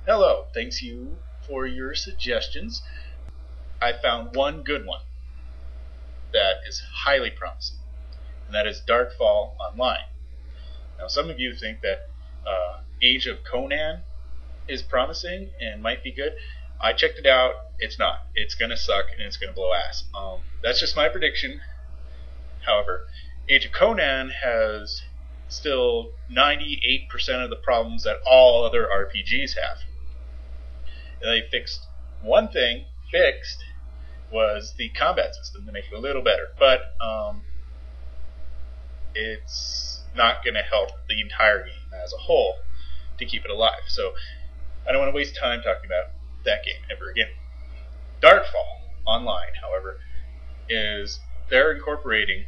Hello, thanks you for your suggestions. I found one good one that is highly promising, and that is Darkfall Online. Now, some of you think that Age of Conan is promising and might be good. I checked it out. It's not. It's going to suck and it's going to blow ass. That's just my prediction. However, Age of Conan has still 98% of the problems that all other RPGs have. And they fixed one thing. Fixed was the combat system to make it a little better, but it's not going to help the entire game as a whole to keep it alive. So I don't want to waste time talking about that game ever again. Darkfall Online, however, is they're incorporating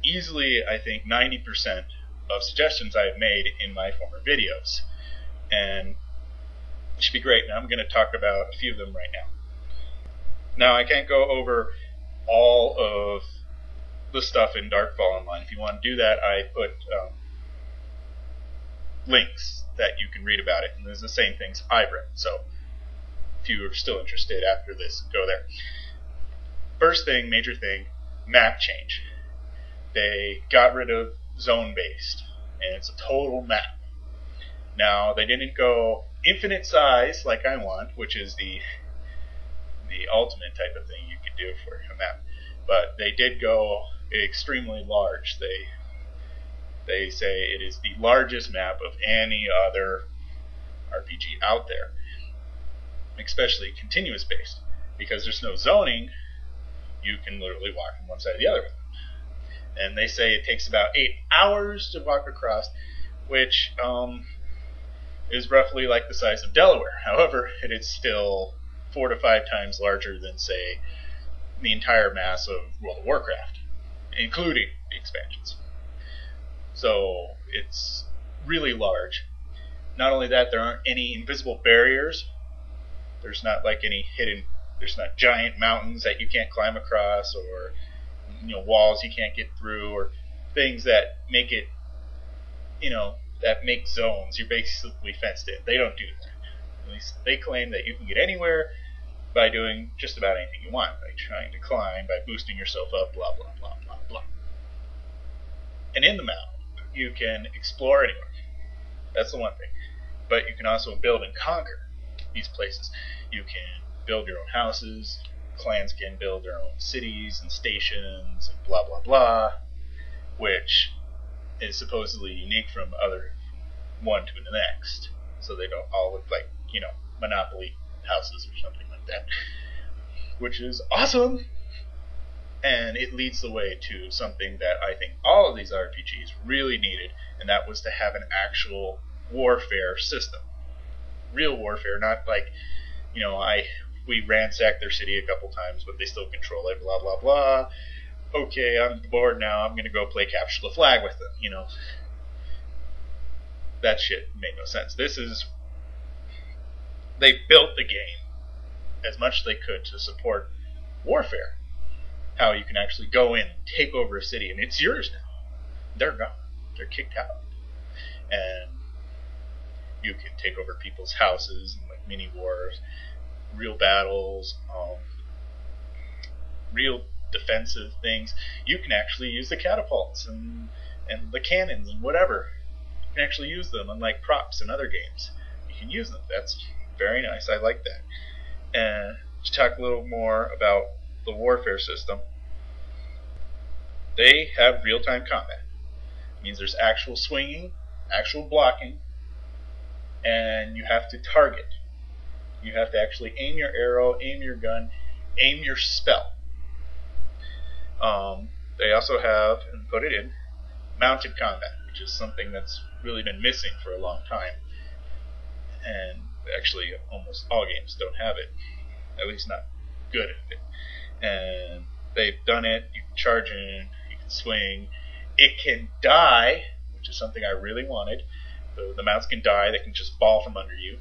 easily, I think, 90% of suggestions I have made in my former videos, and it should be great. Now I'm going to talk about a few of them right now. Now I can't go over all of the stuff in Darkfall Online. If you want to do that, I put links that you can read about it, and there's the same things I've written. So if you are still interested after this, go there. First thing, major thing, map change. They got rid of zone-based, and it's a total map. Now, they didn't go infinite size like I want, which is the ultimate type of thing you could do for a map, but they did go extremely large. They say it is the largest map of any other RPG out there, especially continuous based, because there's no zoning. You can literally walk from one side to the other. And they say it takes about 8 hours to walk across, which is roughly like the size of Delaware. However, it is still 4 to 5 times larger than, say, the entire mass of World of Warcraft, including the expansions. So it's really large. Not only that, there aren't any invisible barriers. There's not like any hidden. There's not giant mountains that you can't climb across, or walls you can't get through, or things that make it, that make zones. You're basically fenced in. They don't do that. At least they claim that you can get anywhere by doing just about anything you want, by trying to climb, by boosting yourself up, blah, blah, blah, blah, blah. And in the map, you can explore anywhere. That's the one thing. But you can also build and conquer these places. You can build your own houses. Clans can build their own cities and stations and blah, blah, blah, which is supposedly unique from one to the next. So they don't all look like, Monopoly houses or something like that, which is awesome. And it leads the way to something that I think all of these RPGs really needed, and that was to have an actual warfare system. Real warfare, not like, we ransacked their city a couple times, but they still control it, blah, blah, blah. Okay, I'm bored now, I'm going to go play Capture the Flag with them, That shit made no sense. They built the game as much as they could to support warfare. How you can actually go in and take over a city, and it's yours now. They're gone. They're kicked out. And you can take over people's houses and like mini wars, real battles, real defensive things. You can actually use the catapults and the cannons and whatever. You can actually use them, unlike props in other games. You can use them. That's very nice. I like that. And to talk a little more about the warfare system, they have real-time combat. It means there's actual swinging, actual blocking, and you have to target. You have to actually aim your arrow, aim your gun, aim your spell. They also have, and put it in, mounted combat, which is something that's really been missing for a long time. And actually, almost all games don't have it. At least not good at it. And they've done it. You can charge in, you can swing. It can die, which is something I really wanted. The mounts can die, they can just fall from under you.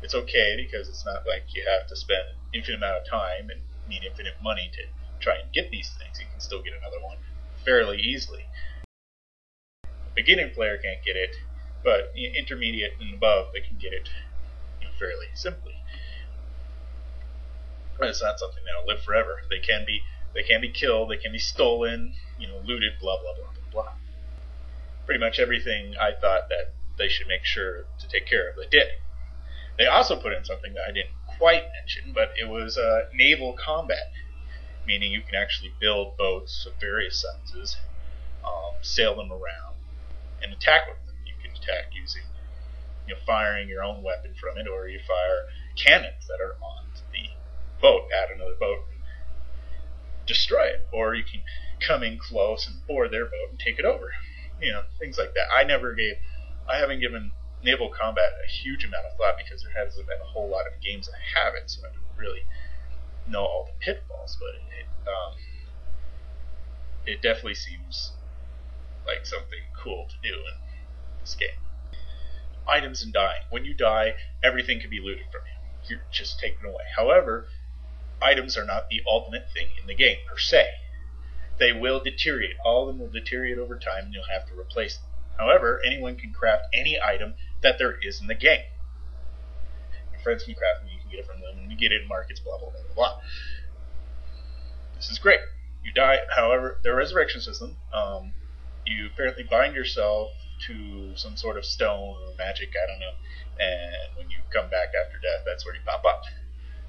It's okay because it's not like you have to spend an infinite amount of time and need infinite money to try and get these things. You can still get another one fairly easily. A beginning player can't get it, but intermediate and above, they can get it fairly simply. But it's not something that'll live forever. They can be killed, they can be stolen, looted, blah blah blah blah blah. Pretty much everything I thought that they should make sure to take care of, they did. They also put in something that I didn't quite mention, but it was Naval Combat, meaning you can actually build boats of various sizes, sail them around, and attack with them. You can attack using, firing your own weapon from it, or you fire cannons that are on the boat at another boat and destroy it, or you can come in close and board their boat and take it over. Things like that. I haven't given Naval Combat a huge amount of thought because there hasn't been a whole lot of games that have it, so I don't really know all the pitfalls, but it definitely seems like something cool to do in this game. Items and dying. When you die, everything can be looted from you. You're just taken away. However, items are not the ultimate thing in the game, per se. They will deteriorate. All of them will deteriorate over time, and you'll have to replace them. However, anyone can craft any item that there is in the game. Your friends can craft them, you can get it from them, and you get it in markets, blah, blah, blah, blah, blah. This is great. You die, however, their resurrection system, you apparently bind yourself to some sort of stone or magic, I don't know, and when you come back after death, that's where you pop up.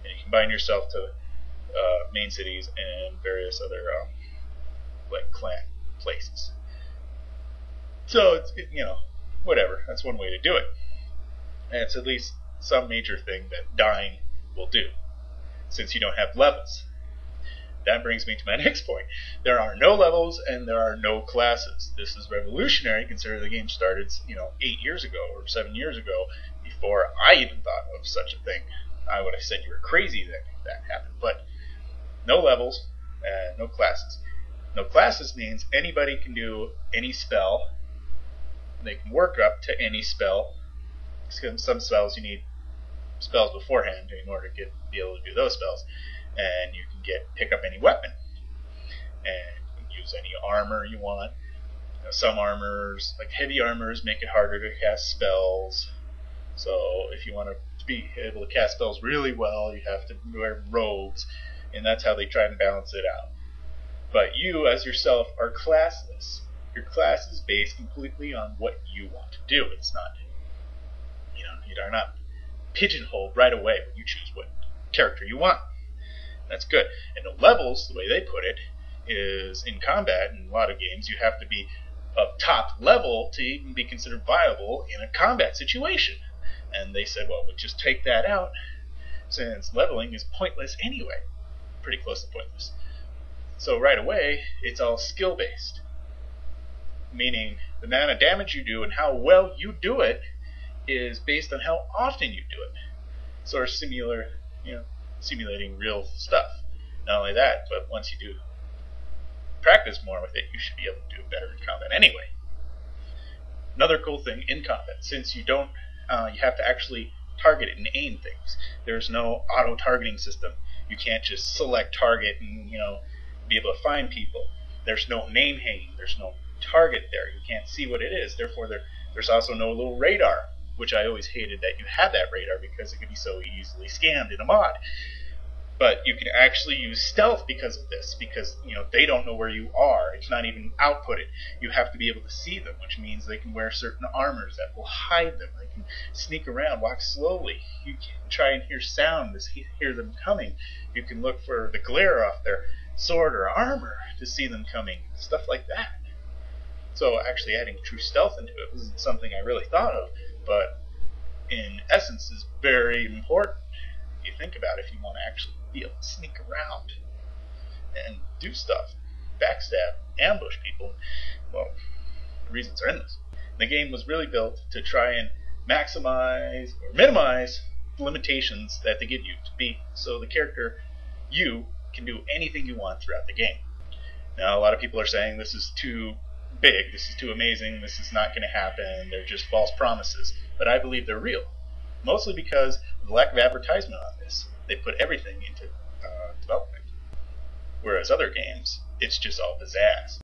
And you can bind yourself to main cities and various other like clan places. So it's whatever. That's one way to do it, and it's at least some major thing that dying will do, since you don't have levels. That brings me to my next point. There are no levels and there are no classes. This is revolutionary considering the game started 8 years ago or 7 years ago, before I even thought of such a thing. I would have said you were crazy that happened. But no levels and no classes. No classes means anybody can do any spell. They can work up to any spell. Some spells you need spells beforehand in order to be able to do those spells. And you can pick up any weapon. And you can use any armor you want. Some armors, like heavy armors, make it harder to cast spells. So if you want to be able to cast spells really well, you have to wear robes. And that's how they try and balance it out. But you, as yourself, are classless. Your class is based completely on what you want to do. It's not, you are not pigeonholed right away when you choose what character you want. That's good. And the levels, the way they put it, is in combat, in a lot of games, you have to be of top level to even be considered viable in a combat situation. And they said, well, we'll just take that out, since leveling is pointless anyway. Pretty close to pointless. So right away, it's all skill-based. Meaning, the amount of damage you do and how well you do it is based on how often you do it. Sort of simulating real stuff. Not only that, but once you do practice more with it, you should be able to do it better in combat anyway. Another cool thing in combat, since you don't, you have to actually target it and aim things. There's no auto-targeting system. You can't just select target and, be able to find people. There's no name hanging. There's no target there. You can't see what it is. Therefore, there's also no little radar, which I always hated that you had that radar because it could be so easily scanned in a mod. But you can actually use stealth because of this, because they don't know where you are. It's not even outputted. You have to be able to see them, which means they can wear certain armors that will hide them. They can sneak around, walk slowly. You can try and hear sound to hear them coming. You can look for the glare off their sword or armor to see them coming, stuff like that. So actually adding true stealth into it wasn't something I really thought of, but in essence is very important. You think about it, if you want to actually be able to sneak around and do stuff, backstab, ambush people, well, the reasons are endless. The game was really built to try and maximize or minimize the limitations that they give you to be, so the character, you, can do anything you want throughout the game. Now, a lot of people are saying this is too big, this is too amazing, this is not going to happen, they're just false promises. But I believe they're real. Mostly because of the lack of advertisement on this. They put everything into development. Whereas other games, it's just all pizzazz.